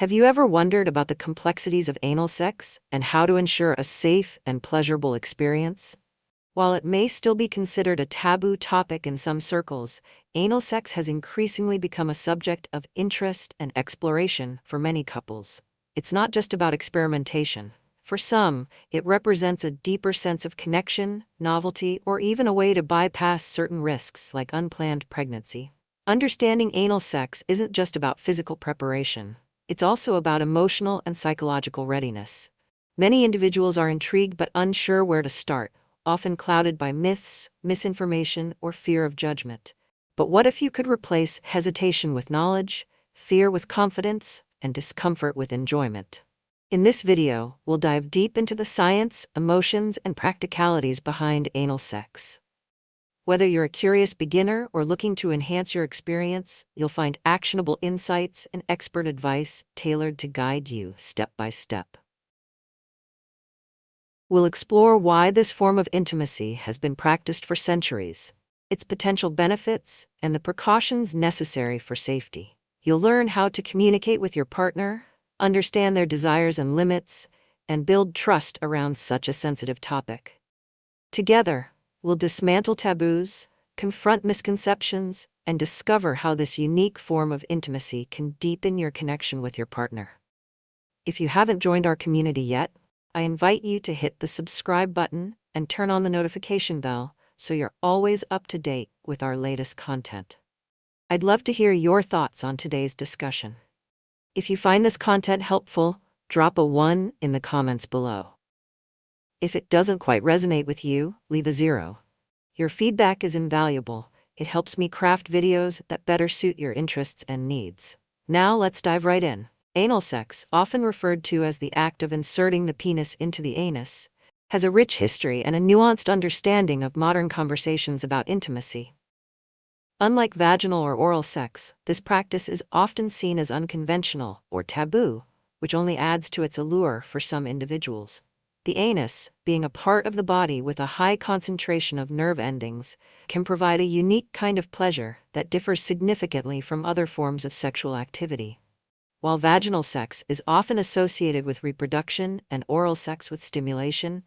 Have you ever wondered about the complexities of anal sex and how to ensure a safe and pleasurable experience? While it may still be considered a taboo topic in some circles, anal sex has increasingly become a subject of interest and exploration for many couples. It's not just about experimentation. For some, it represents a deeper sense of connection, novelty, or even a way to bypass certain risks like unplanned pregnancy. Understanding anal sex isn't just about physical preparation. It's also about emotional and psychological readiness. Many individuals are intrigued but unsure where to start, often clouded by myths, misinformation, or fear of judgment. But what if you could replace hesitation with knowledge, fear with confidence, and discomfort with enjoyment? In this video, we'll dive deep into the science, emotions, and practicalities behind anal sex. Whether you're a curious beginner or looking to enhance your experience, you'll find actionable insights and expert advice tailored to guide you step by step. We'll explore why this form of intimacy has been practiced for centuries, its potential benefits, and the precautions necessary for safety. You'll learn how to communicate with your partner, understand their desires and limits, and build trust around such a sensitive topic. Together, we'll dismantle taboos, confront misconceptions, and discover how this unique form of intimacy can deepen your connection with your partner. If you haven't joined our community yet, I invite you to hit the subscribe button and turn on the notification bell so you're always up to date with our latest content. I'd love to hear your thoughts on today's discussion. If you find this content helpful, drop a 1 in the comments below. If it doesn't quite resonate with you, leave a 0. Your feedback is invaluable. It helps me craft videos that better suit your interests and needs. Now let's dive right in. Anal sex, often referred to as the act of inserting the penis into the anus, has a rich history and a nuanced understanding of modern conversations about intimacy. Unlike vaginal or oral sex, this practice is often seen as unconventional or taboo, which only adds to its allure for some individuals. The anus, being a part of the body with a high concentration of nerve endings, can provide a unique kind of pleasure that differs significantly from other forms of sexual activity. While vaginal sex is often associated with reproduction and oral sex with stimulation,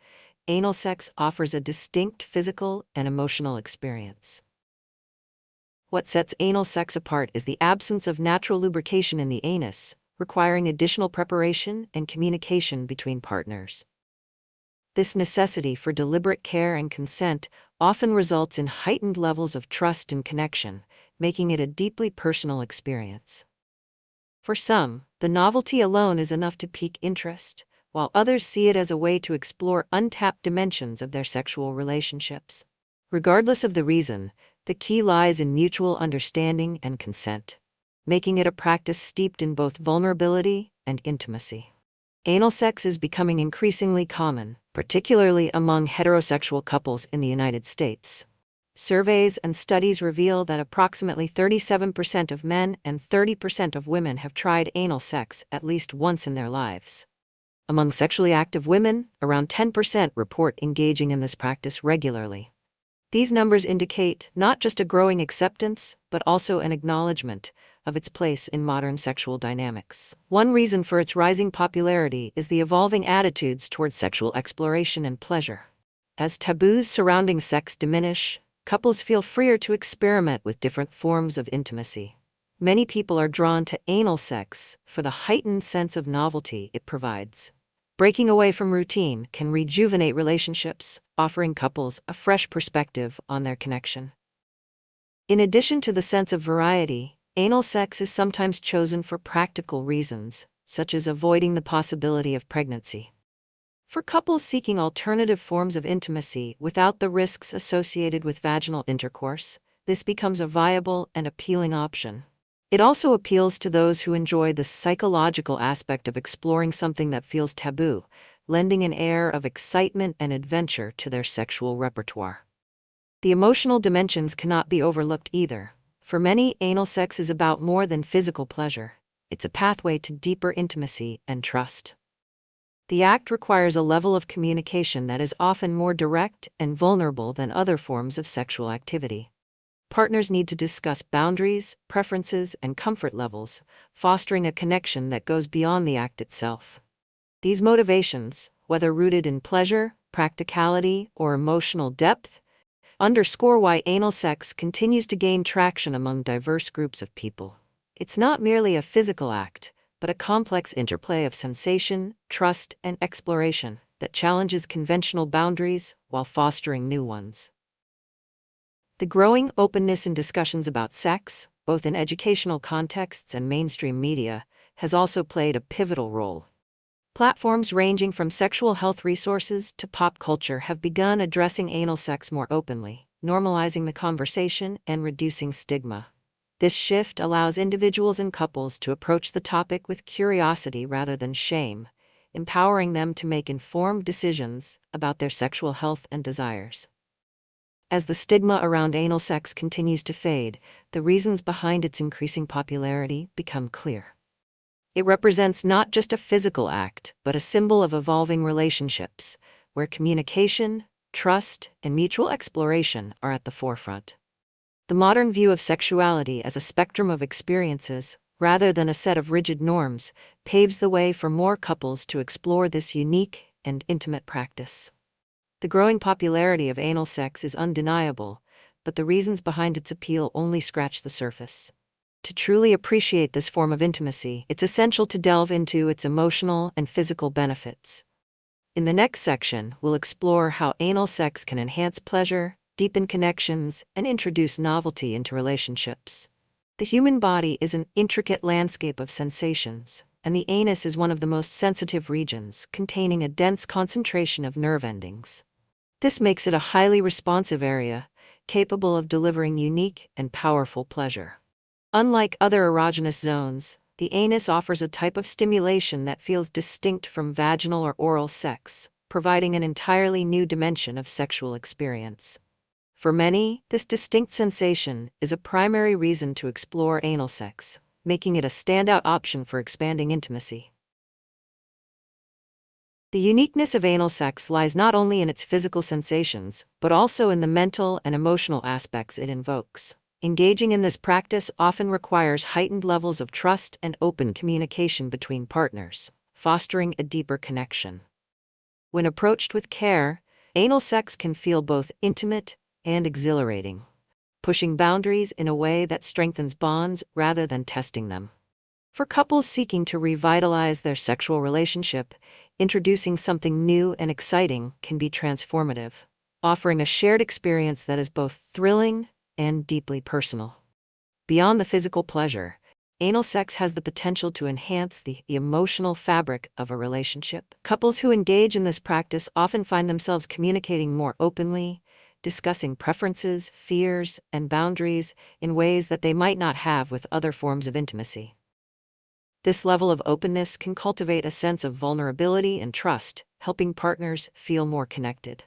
anal sex offers a distinct physical and emotional experience. What sets anal sex apart is the absence of natural lubrication in the anus, requiring additional preparation and communication between partners. This necessity for deliberate care and consent often results in heightened levels of trust and connection, making it a deeply personal experience. For some, the novelty alone is enough to pique interest, while others see it as a way to explore untapped dimensions of their sexual relationships. Regardless of the reason, the key lies in mutual understanding and consent, making it a practice steeped in both vulnerability and intimacy. Anal sex is becoming increasingly common, particularly among heterosexual couples in the United States. Surveys and studies reveal that approximately 37% of men and 30% of women have tried anal sex at least once in their lives. Among sexually active women, around 10% report engaging in this practice regularly. These numbers indicate not just a growing acceptance, but also an acknowledgement of its place in modern sexual dynamics. One reason for its rising popularity is the evolving attitudes towards sexual exploration and pleasure. As taboos surrounding sex diminish, couples feel freer to experiment with different forms of intimacy. Many people are drawn to anal sex for the heightened sense of novelty it provides. Breaking away from routine can rejuvenate relationships, offering couples a fresh perspective on their connection. In addition to the sense of variety, anal sex is sometimes chosen for practical reasons, such as avoiding the possibility of pregnancy. For couples seeking alternative forms of intimacy without the risks associated with vaginal intercourse, this becomes a viable and appealing option. It also appeals to those who enjoy the psychological aspect of exploring something that feels taboo, lending an air of excitement and adventure to their sexual repertoire. The emotional dimensions cannot be overlooked either. For many, anal sex is about more than physical pleasure. It's a pathway to deeper intimacy and trust. The act requires a level of communication that is often more direct and vulnerable than other forms of sexual activity. Partners need to discuss boundaries, preferences, and comfort levels, fostering a connection that goes beyond the act itself. These motivations, whether rooted in pleasure, practicality, or emotional depth, underscore why anal sex continues to gain traction among diverse groups of people. It's not merely a physical act, but a complex interplay of sensation, trust, and exploration that challenges conventional boundaries while fostering new ones. The growing openness in discussions about sex, both in educational contexts and mainstream media, has also played a pivotal role. Platforms ranging from sexual health resources to pop culture have begun addressing anal sex more openly, normalizing the conversation and reducing stigma. This shift allows individuals and couples to approach the topic with curiosity rather than shame, empowering them to make informed decisions about their sexual health and desires. As the stigma around anal sex continues to fade, the reasons behind its increasing popularity become clear. It represents not just a physical act, but a symbol of evolving relationships, where communication, trust, and mutual exploration are at the forefront. The modern view of sexuality as a spectrum of experiences, rather than a set of rigid norms, paves the way for more couples to explore this unique and intimate practice. The growing popularity of anal sex is undeniable, but the reasons behind its appeal only scratch the surface. To truly appreciate this form of intimacy, it's essential to delve into its emotional and physical benefits. In the next section, we'll explore how anal sex can enhance pleasure, deepen connections, and introduce novelty into relationships. The human body is an intricate landscape of sensations, and the anus is one of the most sensitive regions, containing a dense concentration of nerve endings. This makes it a highly responsive area, capable of delivering unique and powerful pleasure. Unlike other erogenous zones, the anus offers a type of stimulation that feels distinct from vaginal or oral sex, providing an entirely new dimension of sexual experience. For many, this distinct sensation is a primary reason to explore anal sex, making it a standout option for expanding intimacy. The uniqueness of anal sex lies not only in its physical sensations, but also in the mental and emotional aspects it invokes. Engaging in this practice often requires heightened levels of trust and open communication between partners, fostering a deeper connection. When approached with care, anal sex can feel both intimate and exhilarating, pushing boundaries in a way that strengthens bonds rather than testing them. For couples seeking to revitalize their sexual relationship, introducing something new and exciting can be transformative, offering a shared experience that is both thrilling and deeply personal. Beyond the physical pleasure, anal sex has the potential to enhance the emotional fabric of a relationship. Couples who engage in this practice often find themselves communicating more openly, discussing preferences, fears, and boundaries in ways that they might not have with other forms of intimacy. This level of openness can cultivate a sense of vulnerability and trust, helping partners feel more connected.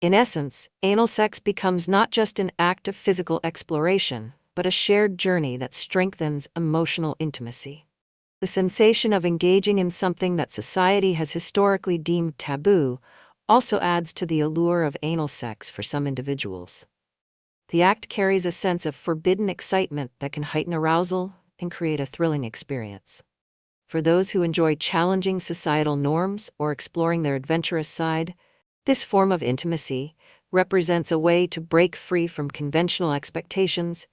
In essence, anal sex becomes not just an act of physical exploration, but a shared journey that strengthens emotional intimacy. The sensation of engaging in something that society has historically deemed taboo also adds to the allure of anal sex for some individuals. The act carries a sense of forbidden excitement that can heighten arousal and create a thrilling experience. For those who enjoy challenging societal norms or exploring their adventurous side, this form of intimacy represents a way to break free from conventional expectations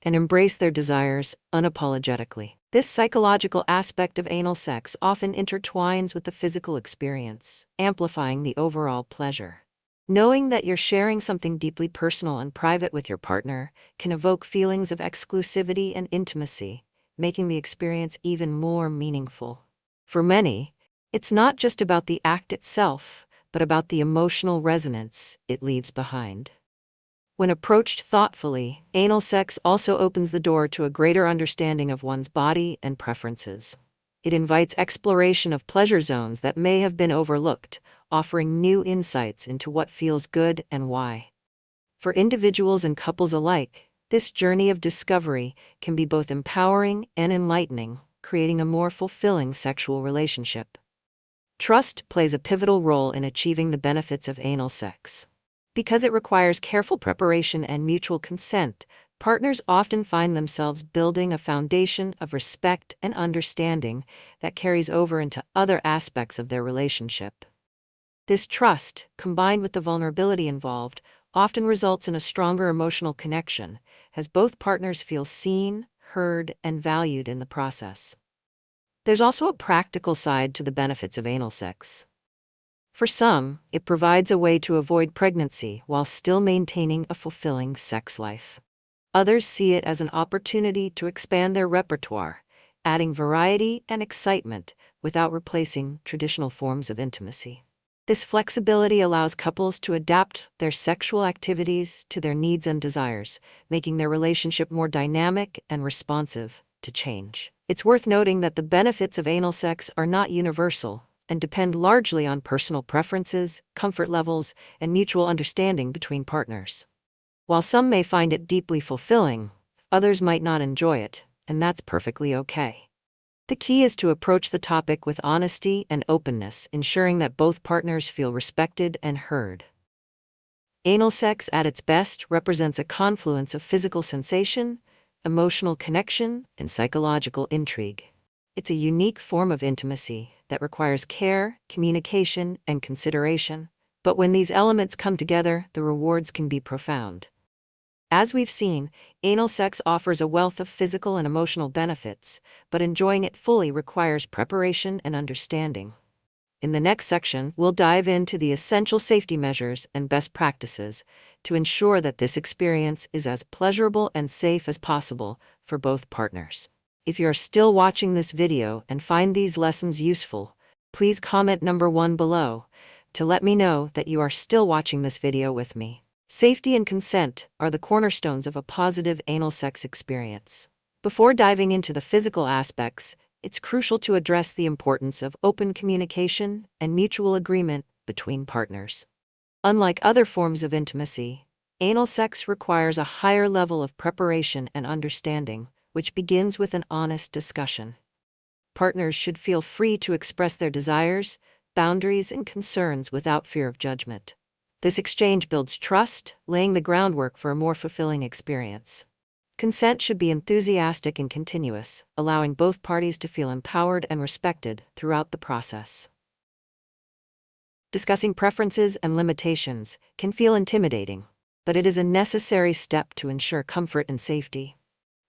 and embrace their desires unapologetically. This psychological aspect of anal sex often intertwines with the physical experience, amplifying the overall pleasure. Knowing that you're sharing something deeply personal and private with your partner can evoke feelings of exclusivity and intimacy, making the experience even more meaningful. For many, it's not just about the act itself, but about the emotional resonance it leaves behind. When approached thoughtfully, anal sex also opens the door to a greater understanding of one's body and preferences. It invites exploration of pleasure zones that may have been overlooked, offering new insights into what feels good and why. For individuals and couples alike, this journey of discovery can be both empowering and enlightening, creating a more fulfilling sexual relationship. Trust plays a pivotal role in achieving the benefits of anal sex. Because it requires careful preparation and mutual consent, partners often find themselves building a foundation of respect and understanding that carries over into other aspects of their relationship. This trust, combined with the vulnerability involved, often results in a stronger emotional connection, as both partners feel seen, heard, and valued in the process. There's also a practical side to the benefits of anal sex. For some, it provides a way to avoid pregnancy while still maintaining a fulfilling sex life. Others see it as an opportunity to expand their repertoire, adding variety and excitement without replacing traditional forms of intimacy. This flexibility allows couples to adapt their sexual activities to their needs and desires, making their relationship more dynamic and responsive to change. It's worth noting that the benefits of anal sex are not universal and depend largely on personal preferences, comfort levels, and mutual understanding between partners. While some may find it deeply fulfilling, others might not enjoy it, and that's perfectly okay. The key is to approach the topic with honesty and openness, ensuring that both partners feel respected and heard. Anal sex at its best represents a confluence of physical sensation, emotional connection, and psychological intrigue. It's a unique form of intimacy that requires care, communication, and consideration, but when these elements come together, the rewards can be profound. As we've seen, anal sex offers a wealth of physical and emotional benefits, but enjoying it fully requires preparation and understanding. In the next section, we'll dive into the essential safety measures and best practices to ensure that this experience is as pleasurable and safe as possible for both partners. If you are still watching this video and find these lessons useful, please comment number 1 below to let me know that you are still watching this video with me. Safety and consent are the cornerstones of a positive anal sex experience. Before diving into the physical aspects, it's crucial to address the importance of open communication and mutual agreement between partners. Unlike other forms of intimacy, anal sex requires a higher level of preparation and understanding, which begins with an honest discussion. Partners should feel free to express their desires, boundaries, and concerns without fear of judgment. This exchange builds trust, laying the groundwork for a more fulfilling experience. Consent should be enthusiastic and continuous, allowing both parties to feel empowered and respected throughout the process. Discussing preferences and limitations can feel intimidating, but it is a necessary step to ensure comfort and safety.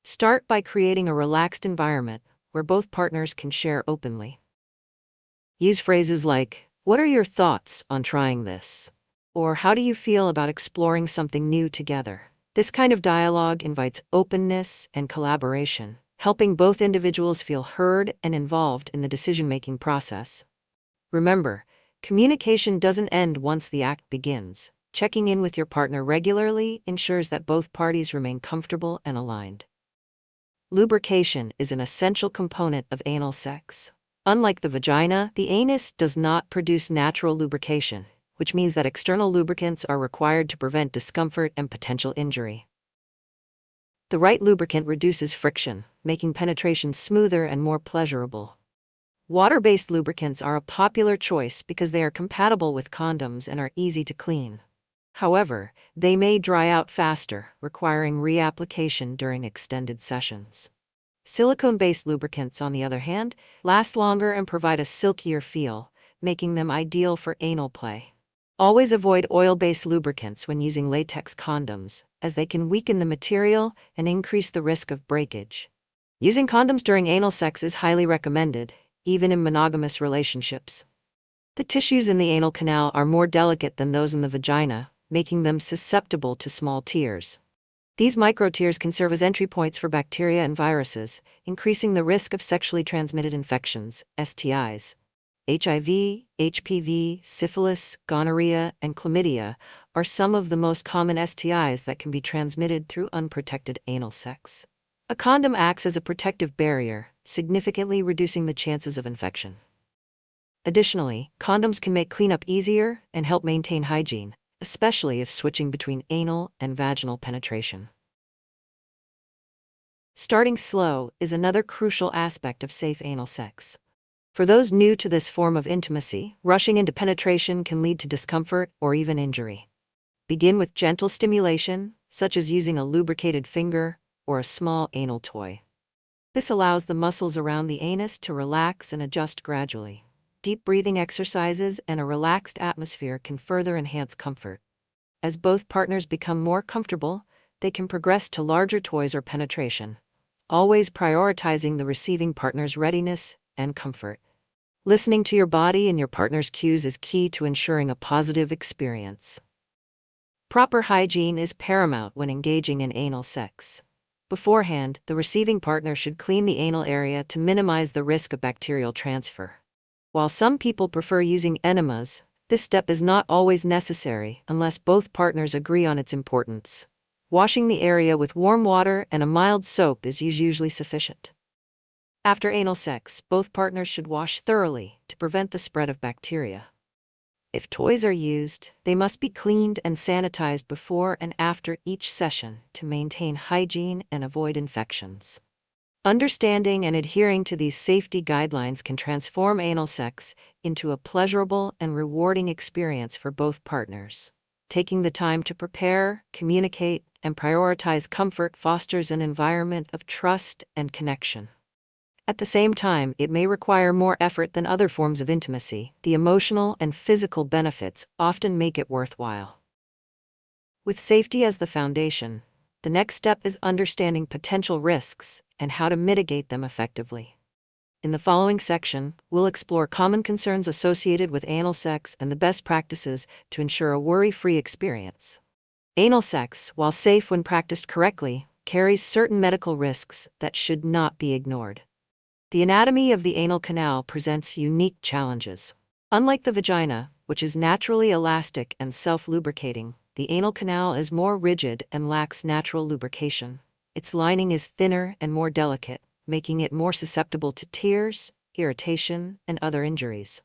Start by creating a relaxed environment where both partners can share openly. Use phrases like, "What are your thoughts on trying this?" Or "How do you feel about exploring something new together?" This kind of dialogue invites openness and collaboration, helping both individuals feel heard and involved in the decision-making process. Remember, communication doesn't end once the act begins. Checking in with your partner regularly ensures that both parties remain comfortable and aligned. Lubrication is an essential component of anal sex. Unlike the vagina, the anus does not produce natural lubrication, which means that external lubricants are required to prevent discomfort and potential injury. The right lubricant reduces friction, making penetration smoother and more pleasurable. Water-based lubricants are a popular choice because they are compatible with condoms and are easy to clean. However, they may dry out faster, requiring reapplication during extended sessions. Silicone-based lubricants, on the other hand, last longer and provide a silkier feel, making them ideal for anal play. Always avoid oil-based lubricants when using latex condoms, as they can weaken the material and increase the risk of breakage. Using condoms during anal sex is highly recommended, even in monogamous relationships. The tissues in the anal canal are more delicate than those in the vagina, making them susceptible to small tears. These microtears can serve as entry points for bacteria and viruses, increasing the risk of sexually transmitted infections, STIs. HIV, HPV, syphilis, gonorrhea, and chlamydia are some of the most common STIs that can be transmitted through unprotected anal sex. A condom acts as a protective barrier, significantly reducing the chances of infection. Additionally, condoms can make cleanup easier and help maintain hygiene, especially if switching between anal and vaginal penetration. Starting slow is another crucial aspect of safe anal sex. For those new to this form of intimacy, rushing into penetration can lead to discomfort or even injury. Begin with gentle stimulation, such as using a lubricated finger or a small anal toy. This allows the muscles around the anus to relax and adjust gradually. Deep breathing exercises and a relaxed atmosphere can further enhance comfort. As both partners become more comfortable, they can progress to larger toys or penetration, always prioritizing the receiving partner's readiness and comfort. Listening to your body and your partner's cues is key to ensuring a positive experience. Proper hygiene is paramount when engaging in anal sex. Beforehand, the receiving partner should clean the anal area to minimize the risk of bacterial transfer. While some people prefer using enemas, this step is not always necessary unless both partners agree on its importance. Washing the area with warm water and a mild soap is usually sufficient. After anal sex, both partners should wash thoroughly to prevent the spread of bacteria. If toys are used, they must be cleaned and sanitized before and after each session to maintain hygiene and avoid infections. Understanding and adhering to these safety guidelines can transform anal sex into a pleasurable and rewarding experience for both partners. Taking the time to prepare, communicate, and prioritize comfort fosters an environment of trust and connection. At the same time, it may require more effort than other forms of intimacy. The emotional and physical benefits often make it worthwhile. With safety as the foundation, the next step is understanding potential risks and how to mitigate them effectively. In the following section, we'll explore common concerns associated with anal sex and the best practices to ensure a worry-free experience. Anal sex, while safe when practiced correctly, carries certain medical risks that should not be ignored. The anatomy of the anal canal presents unique challenges. Unlike the vagina, which is naturally elastic and self-lubricating, the anal canal is more rigid and lacks natural lubrication. Its lining is thinner and more delicate, making it more susceptible to tears, irritation, and other injuries.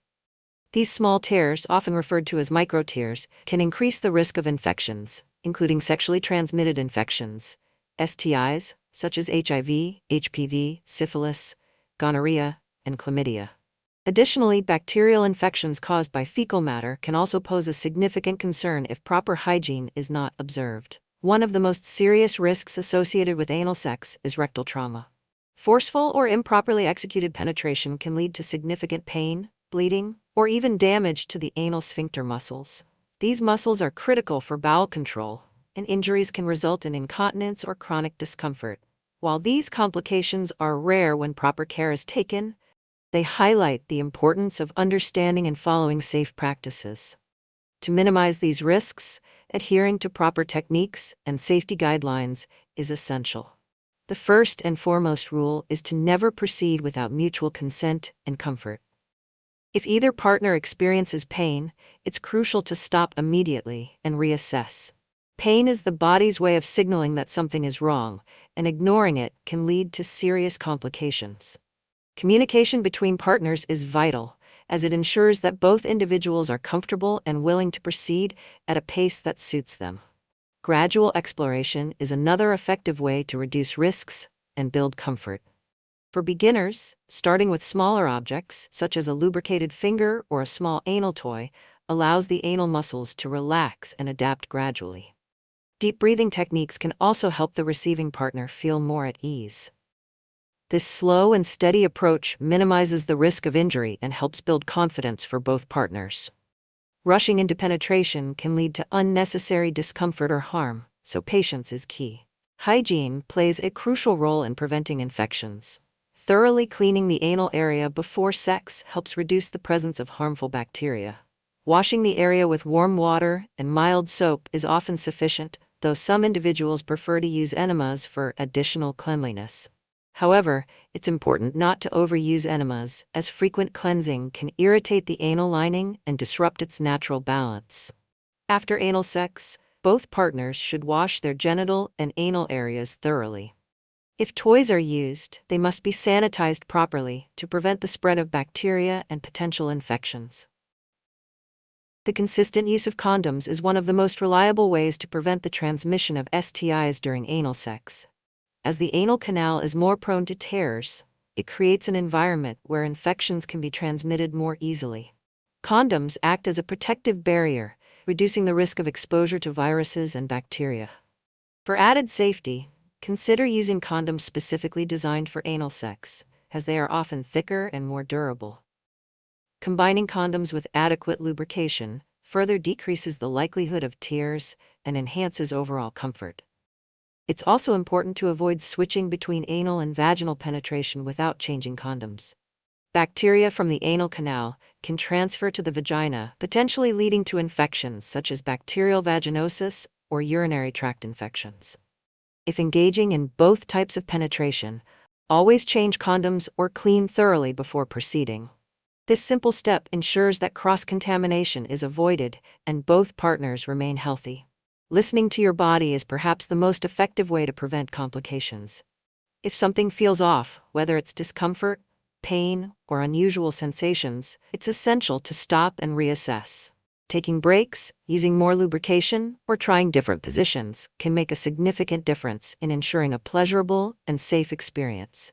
These small tears, often referred to as microtears, can increase the risk of infections, including sexually transmitted infections, STIs, such as HIV, HPV, syphilis, gonorrhea, and chlamydia. Additionally, bacterial infections caused by fecal matter can also pose a significant concern if proper hygiene is not observed. One of the most serious risks associated with anal sex is rectal trauma. Forceful or improperly executed penetration can lead to significant pain, bleeding, or even damage to the anal sphincter muscles. These muscles are critical for bowel control, and injuries can result in incontinence or chronic discomfort. While these complications are rare when proper care is taken, they highlight the importance of understanding and following safe practices. To minimize these risks, adhering to proper techniques and safety guidelines is essential. The first and foremost rule is to never proceed without mutual consent and comfort. If either partner experiences pain, it's crucial to stop immediately and reassess. Pain is the body's way of signaling that something is wrong, and ignoring it can lead to serious complications. Communication between partners is vital, as it ensures that both individuals are comfortable and willing to proceed at a pace that suits them. Gradual exploration is another effective way to reduce risks and build comfort. For beginners, starting with smaller objects, such as a lubricated finger or a small anal toy, allows the anal muscles to relax and adapt gradually. Deep breathing techniques can also help the receiving partner feel more at ease. This slow and steady approach minimizes the risk of injury and helps build confidence for both partners. Rushing into penetration can lead to unnecessary discomfort or harm, so patience is key. Hygiene plays a crucial role in preventing infections. Thoroughly cleaning the anal area before sex helps reduce the presence of harmful bacteria. Washing the area with warm water and mild soap is often sufficient, though some individuals prefer to use enemas for additional cleanliness. However, it's important not to overuse enemas, as frequent cleansing can irritate the anal lining and disrupt its natural balance. After anal sex, both partners should wash their genital and anal areas thoroughly. If toys are used, they must be sanitized properly to prevent the spread of bacteria and potential infections. The consistent use of condoms is one of the most reliable ways to prevent the transmission of STIs during anal sex. As the anal canal is more prone to tears, it creates an environment where infections can be transmitted more easily. Condoms act as a protective barrier, reducing the risk of exposure to viruses and bacteria. For added safety, consider using condoms specifically designed for anal sex, as they are often thicker and more durable. Combining condoms with adequate lubrication further decreases the likelihood of tears and enhances overall comfort. It's also important to avoid switching between anal and vaginal penetration without changing condoms. Bacteria from the anal canal can transfer to the vagina, potentially leading to infections such as bacterial vaginosis or urinary tract infections. If engaging in both types of penetration, always change condoms or clean thoroughly before proceeding. This simple step ensures that cross-contamination is avoided and both partners remain healthy. Listening to your body is perhaps the most effective way to prevent complications. If something feels off, whether it's discomfort, pain, or unusual sensations, it's essential to stop and reassess. Taking breaks, using more lubrication, or trying different positions can make a significant difference in ensuring a pleasurable and safe experience.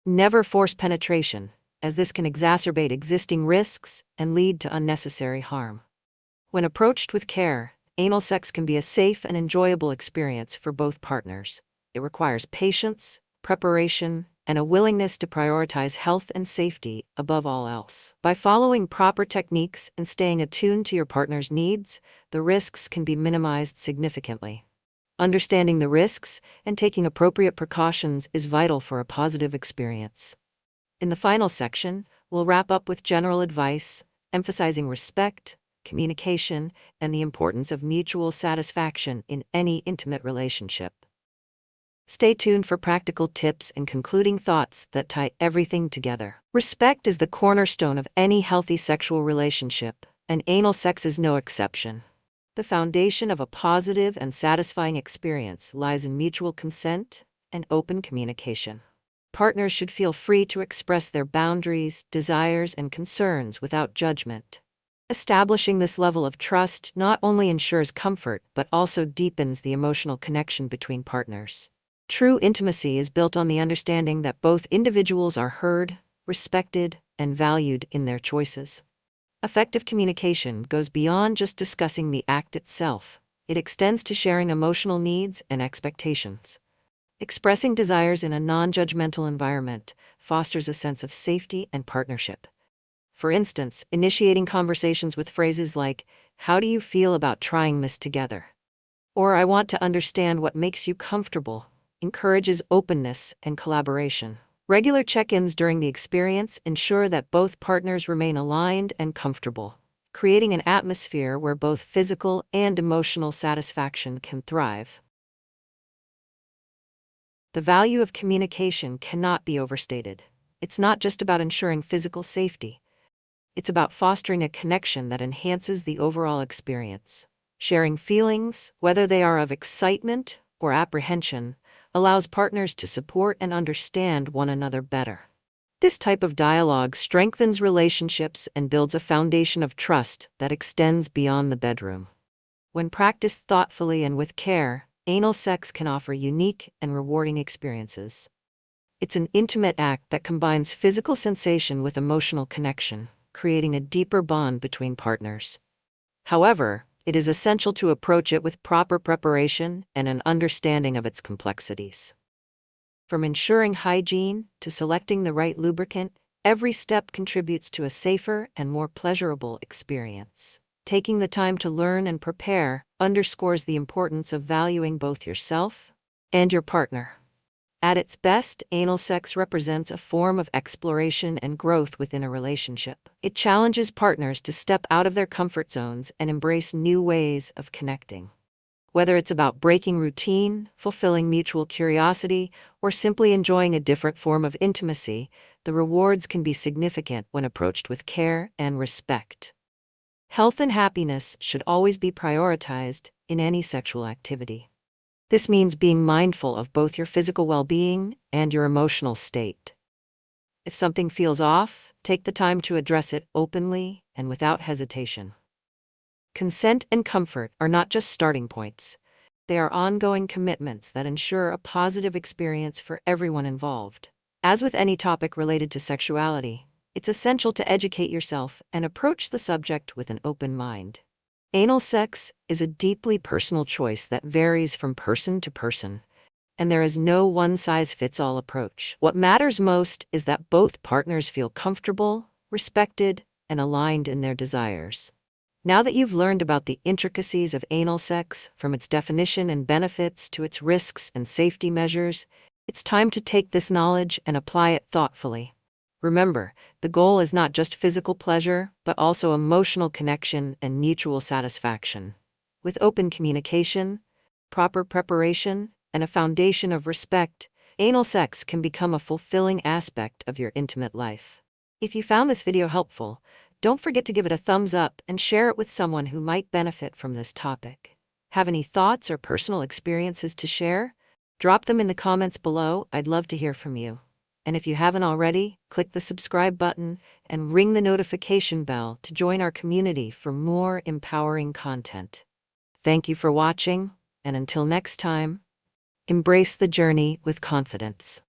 Never force penetration, as this can exacerbate existing risks and lead to unnecessary harm. When approached with care, anal sex can be a safe and enjoyable experience for both partners. It requires patience, preparation, and a willingness to prioritize health and safety above all else. By following proper techniques and staying attuned to your partner's needs, the risks can be minimized significantly. Understanding the risks and taking appropriate precautions is vital for a positive experience. In the final section, we'll wrap up with general advice, emphasizing respect, communication, and the importance of mutual satisfaction in any intimate relationship. Stay tuned for practical tips and concluding thoughts that tie everything together. Respect is the cornerstone of any healthy sexual relationship, and anal sex is no exception. The foundation of a positive and satisfying experience lies in mutual consent and open communication. Partners should feel free to express their boundaries, desires, and concerns without judgment. Establishing this level of trust not only ensures comfort but also deepens the emotional connection between partners. True intimacy is built on the understanding that both individuals are heard, respected, and valued in their choices. Effective communication goes beyond just discussing the act itself. It extends to sharing emotional needs and expectations. Expressing desires in a non-judgmental environment fosters a sense of safety and partnership. For instance, initiating conversations with phrases like, "How do you feel about trying this together?" or "I want to understand what makes you comfortable," encourages openness and collaboration. Regular check-ins during the experience ensure that both partners remain aligned and comfortable, creating an atmosphere where both physical and emotional satisfaction can thrive. The value of communication cannot be overstated. It's not just about ensuring physical safety. It's about fostering a connection that enhances the overall experience. Sharing feelings, whether they are of excitement or apprehension, allows partners to support and understand one another better. This type of dialogue strengthens relationships and builds a foundation of trust that extends beyond the bedroom. When practiced thoughtfully and with care, anal sex can offer unique and rewarding experiences. It's an intimate act that combines physical sensation with emotional connection, creating a deeper bond between partners. However, it is essential to approach it with proper preparation and an understanding of its complexities. From ensuring hygiene to selecting the right lubricant, every step contributes to a safer and more pleasurable experience. Taking the time to learn and prepare underscores the importance of valuing both yourself and your partner. At its best, anal sex represents a form of exploration and growth within a relationship. It challenges partners to step out of their comfort zones and embrace new ways of connecting. Whether it's about breaking routine, fulfilling mutual curiosity, or simply enjoying a different form of intimacy, the rewards can be significant when approached with care and respect. Health and happiness should always be prioritized in any sexual activity. This means being mindful of both your physical well-being and your emotional state. If something feels off, take the time to address it openly and without hesitation. Consent and comfort are not just starting points. They are ongoing commitments that ensure a positive experience for everyone involved. As with any topic related to sexuality, it's essential to educate yourself and approach the subject with an open mind. Anal sex is a deeply personal choice that varies from person to person, and there is no one-size-fits-all approach. What matters most is that both partners feel comfortable, respected, and aligned in their desires. Now that you've learned about the intricacies of anal sex, from its definition and benefits to its risks and safety measures, it's time to take this knowledge and apply it thoughtfully. Remember, the goal is not just physical pleasure, but also emotional connection and mutual satisfaction. With open communication, proper preparation, and a foundation of respect, anal sex can become a fulfilling aspect of your intimate life. If you found this video helpful, don't forget to give it a thumbs up and share it with someone who might benefit from this topic. Have any thoughts or personal experiences to share? Drop them in the comments below. I'd love to hear from you. And if you haven't already, click the subscribe button and ring the notification bell to join our community for more empowering content. Thank you for watching, and until next time, embrace the journey with confidence.